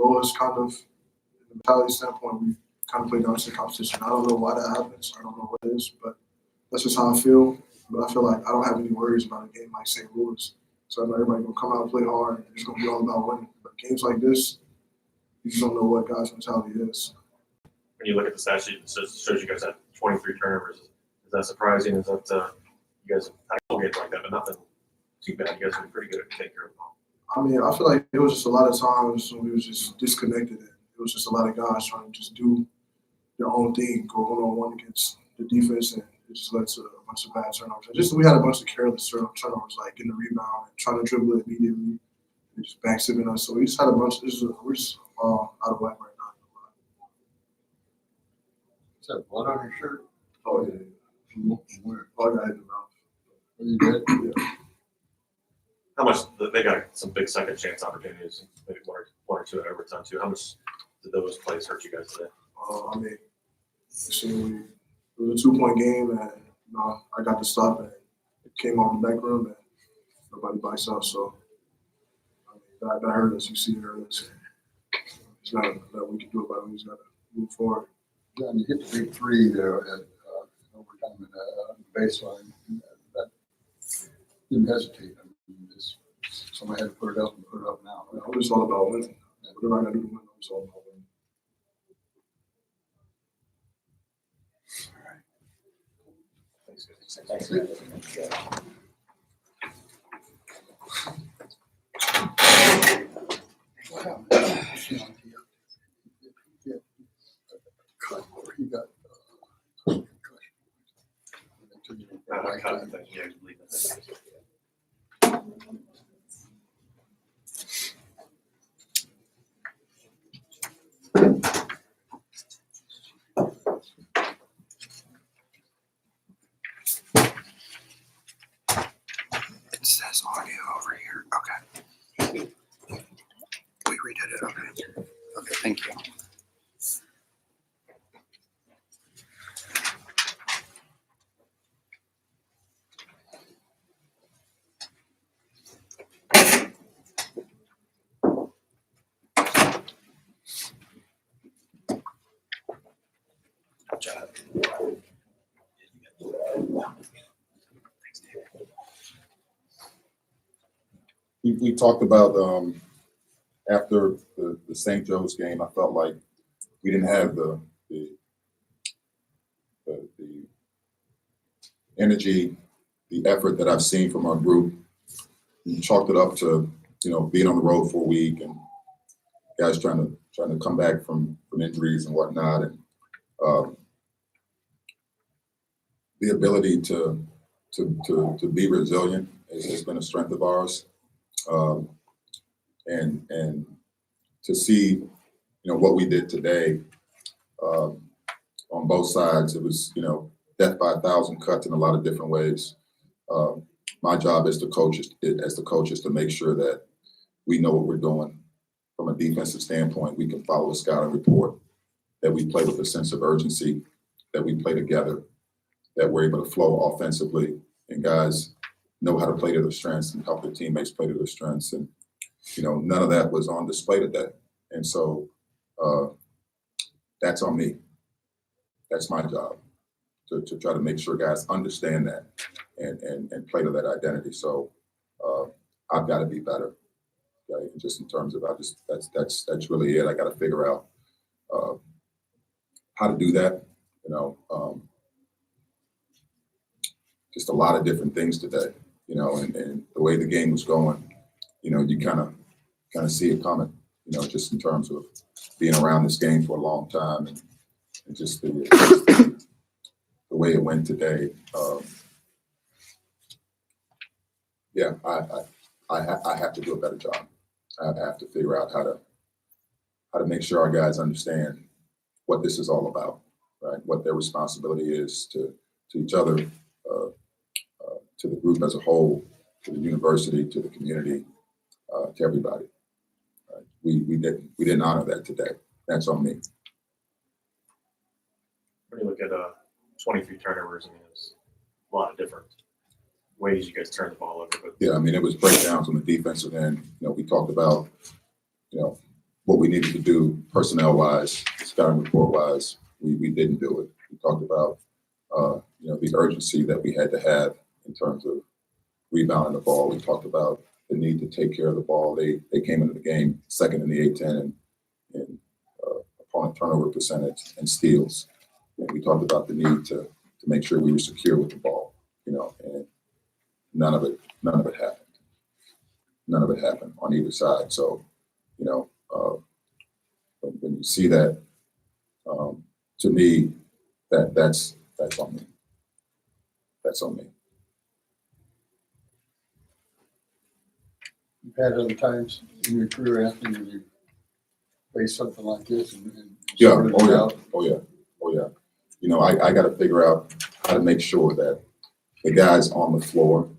lowest kind of mentality standpoint. We kind of play down to the competition. I don't know why that happens. I don't know what it is, but that's just how I feel. But I feel like I don't have any worries about a game like St. Louis. So I know everybody's going to come out and play hard. And it's going to be all about winning. But games like this, you just don't know what guys' mentality is. When you look at the stat sheet, it shows you guys had 23 turnovers. Is that surprising? Is that you guys have had a game like that, but nothing too bad? You guys have been pretty good at taking care of the ball. I mean, I feel like it was just a lot of times when we was just disconnected. It was just a lot of guys trying to just do their own thing, go one-on-one against the defense, and it just led to a bunch of bad turnovers. We had a bunch of careless turnovers, like getting the rebound and trying to dribble it immediately, and just backstepping us. So we just had a bunch. We're just all out of whack right now. Is that blood on your shirt? Oh yeah. Where? Oh, I got hit in the mouth. Are you good? Yeah. How much they got some big second chance opportunities, maybe one or two at overtime too. How much did those plays hurt you guys today? I mean, it was a 2-point game, and I got to stop, and it came off the back room, and nobody bites out. So I mean, that hurt us. You see, it hurt us. It's not that we can do about it. We just got to move forward. Yeah, and you hit the big three there at overtime in the baseline. That didn't hesitate. I mean, somebody had to put it up and put it up now. It's all about winning. Whatever I got to do to win, it's all about winning. He got It says audio over here. Okay. We redid it. Okay. Okay, thank you. We talked about after the St. Joe's game, I felt like we didn't have the energy, the effort that I've seen from our group. We chalked it up to being on the road for a week and guys trying to come back from injuries and whatnot, and the ability to be resilient has been a strength of ours. And to see, what we did today on both sides, it was, death by 1,000 cuts in a lot of different ways. My job as the coach is to make sure that we know what we're doing from a defensive standpoint. We can follow the scouting report, that we play with a sense of urgency, that we play together, that we're able to flow offensively, and guys know how to play to their strengths and help their teammates play to their strengths. And, none of that was on display today. And so that's on me. That's my job, to try to make sure guys understand that and play to that identity. So I've got to be better, right? Just in terms of that's really it. I got to figure out how to do that. Just a lot of different things today. And the way the game was going, you kind of see it coming, just in terms of being around this game for a long time and just the way it went today. Yeah, I have to do a better job. I have to figure out how to make sure our guys understand what this is all about, right? What their responsibility is to each other, to the group as a whole, to the university, to the community, to everybody. Right? We didn't honor that today. That's on me. When you look at 23 turnovers, there's a lot of different ways you guys turn the ball over. But Yeah, it was breakdowns on the defensive end. We talked about, what we needed to do personnel-wise, scouting report-wise, we didn't do it. We talked about, the urgency that we had to have in terms of rebounding the ball. We talked about the need to take care of the ball. They came into the game second in the A-10 in opponent turnover percentage and steals. And we talked about the need to make sure we were secure with the ball, and none of it happened. None of it happened on either side. So, when you see that, to me, that's on me. That's on me. You've had other times in your career, Anthony, when you face something like this and Yeah. sorted it out. Oh yeah. I got to figure out how to make sure that the guys on the floor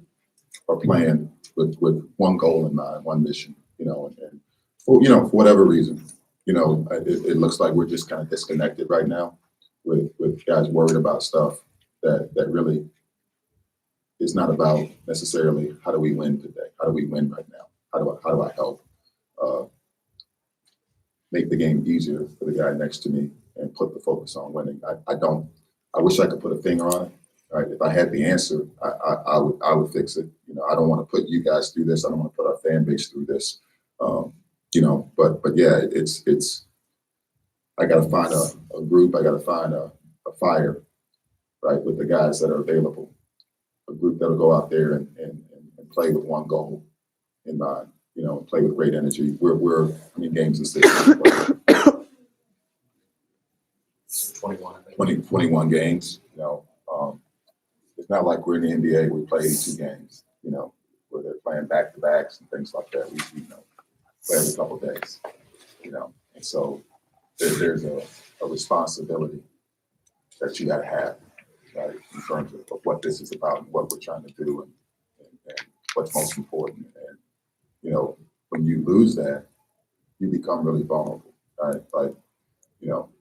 are playing with one goal in mind, one mission. And for whatever reason, it looks like we're just kind of disconnected right now with guys worried about stuff that really is not about necessarily how do we win today? How do we win right now? How do I help make the game easier for the guy next to me and put the focus on winning? I wish I could put a finger on it. Right? If I had the answer, I would fix it. I don't want to put you guys through this. I don't want to put our fan base through this. But yeah, it's. I got to find a group. I got to find a fire, right, with the guys that are available. A group that'll go out there and play with one goal in mind. And play with great energy. We're how many games is this? 21, I think. 21 games. It's not like we're in the NBA. We play 82 games. Where they're playing back-to-backs and things like that. We play every couple of days. And so there's a responsibility that you got to have, right, in terms of what this is about and what we're trying to do and what's most important. And when you lose that, you become really vulnerable, right? Like,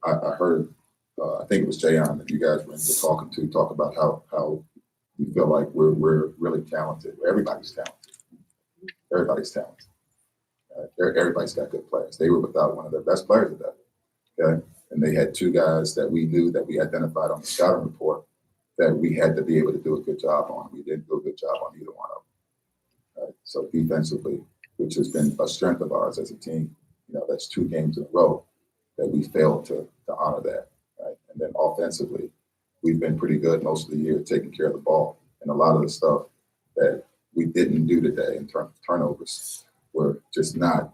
I heard, I think it was Jayon that you guys were talk about how you feel like we're really talented. Everybody's talented. Everybody's talented. Everybody's got good players. They were without one of their best players today. Okay, and they had two guys that we knew that we identified on the scouting report that we had to be able to do a good job on. We didn't do a good job on either one of them. Right? So defensively, which has been a strength of ours as a team, that's 2 games in a row that we failed to honor that. Right? And then offensively, we've been pretty good most of the year taking care of the ball. And a lot of the stuff that we didn't do today in terms of turnovers were just not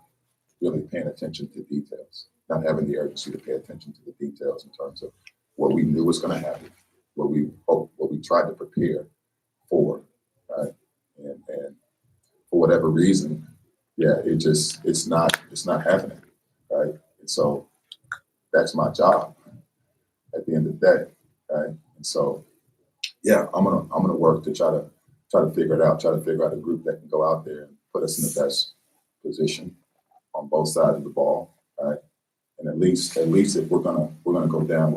really paying attention to details, not having the urgency to pay attention to the details in terms of what we knew was going to happen, what we tried to prepare for, right? And for whatever reason, yeah, it's not happening, right? And so that's my job at the end of the day, right? And so, yeah, I'm gonna work to try to figure it out, try to figure out a group that can go out there and put us in the best position on both sides of the ball, right? And at least if we're gonna go down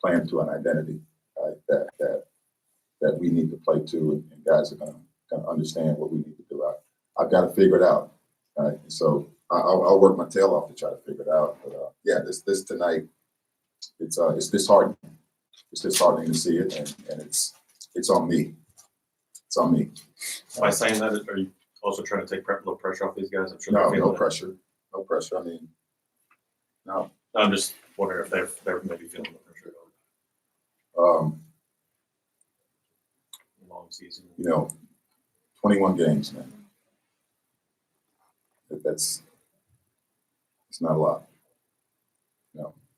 playing to an identity, right? That we need to play to, and guys are gonna understand what we need to do. I've got to figure it out, right? And so I'll work my tail off to try to figure it out. But yeah, this tonight, it's disheartening. It's disheartening to see it, and it's on me. It's on me. By saying that, are you also trying to take a little pressure off these guys? I'm sure No, they're feeling no it. pressure. No pressure. I mean, no. I'm just wondering if they're maybe feeling the pressure. Long season. 21 games, man. It's not a lot.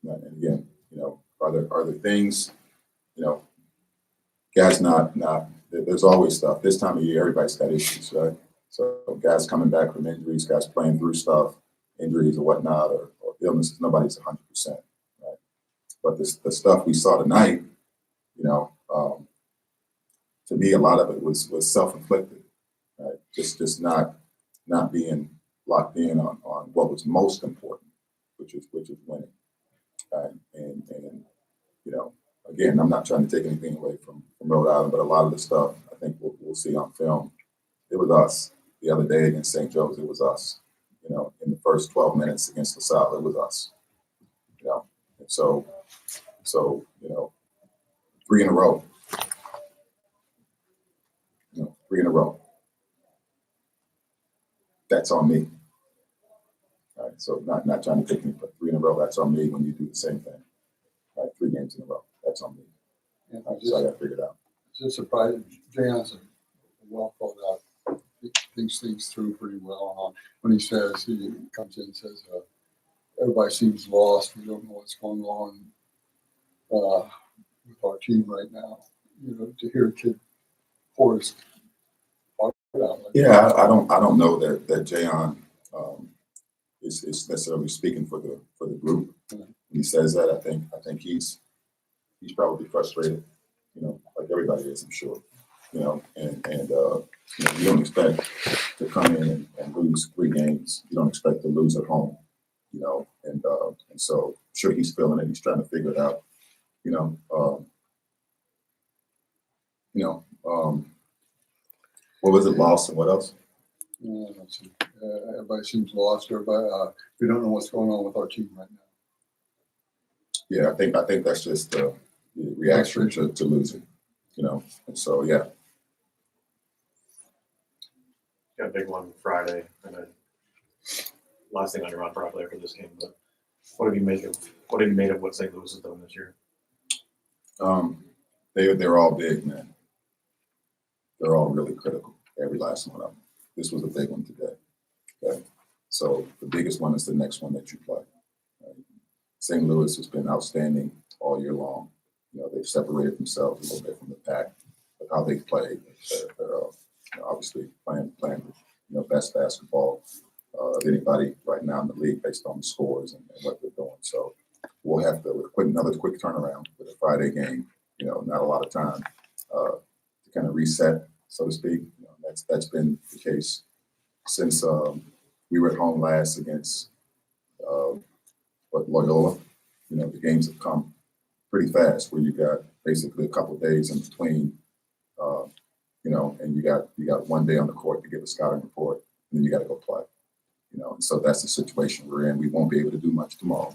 And again, are there things, guys not, there's always stuff. This time of year, everybody's got issues, right? So guys coming back from injuries, guys playing through stuff, injuries or whatnot, or illnesses, nobody's 100%, right? But the stuff we saw tonight, to me, a lot of it was self-inflicted, right? Just not being locked in on what was most important, which is winning. Right? And again, I'm not trying to take anything away from Rhode Island, but a lot of the stuff I think we'll see on film, it was us. The other day against St. Joe's, it was us. In the first 12 minutes against LaSalle, it was us. You know, and so you know, 3 in a row. You know, 3 in a row. That's on me. Right. So not trying to take me, but 3 in a row. That's on me when you do the same thing. Right. 3 games in a row. That's on me. And Right. So I got to figure it out. just surprised. Jayon's a well thought out. He thinks things through pretty well. When he says, he comes in and says, everybody seems lost. We don't know what's going on with our team right now. You know, to hear a kid pour his heart out. Like Yeah, I don't know that Jayon is necessarily speaking for the group. Mhm. When he says that, I think he's probably frustrated. You know, like everybody is, I'm sure. You know, and you know, you don't expect to come in and lose 3 games. You don't expect to lose at home. You know, and so I'm sure he's feeling it. He's trying to figure it out. You know, what was it? Lost and what else? let's see. Everybody seems lost. Everybody, we don't know what's going on with our team right now. Yeah, I think that's just the reaction to losing. You know, and so yeah. Got a big one Friday, and then last thing on your run probably after this game. But what have you made of what St. Louis has done this year? They're all big, man. They're all really critical. Every last one of them. This was a big one today. Okay, so the biggest one is the next one that you play. Right? St. Louis has been outstanding all year long. You know, they've separated themselves a little bit from the pack of how they played. They're you know, obviously playing you know, best basketball of anybody right now in the league based on the scores and what they're doing. So we'll have to another quick turnaround with a Friday game. You know, not a lot of time to kind of reset, so to speak. You know, that's been the case since we were at home last against Loyola. You know, the games have come pretty fast where you got basically a couple of days in between. You know, and you got 1 day on the court to give a scouting report, and then you got to go play. You know, and so that's the situation we're in. We won't be able to do much tomorrow.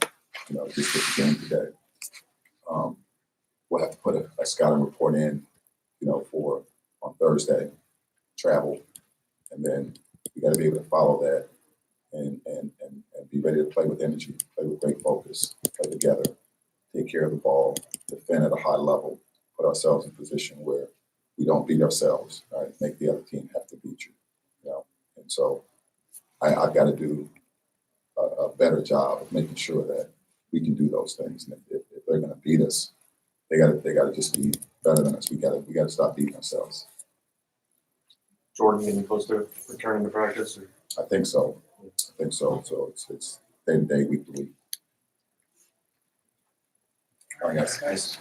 You know, just with the game today. We'll have to put a scouting report in, you know, for on Thursday, travel, and then we got to be able to follow that and be ready to play with energy, play with great focus, play together, take care of the ball, defend at a high level, put ourselves in a position where we don't beat ourselves, right? Make the other team have to beat you, you know. And so I've got to do a better job of making sure that we can do those things. And if they're going to beat us, they got to just be better than us. We got to stop beating ourselves. Jordan getting close to returning to practice? Or? I think so. So it's day to day, week to week. All right, guys. Nice.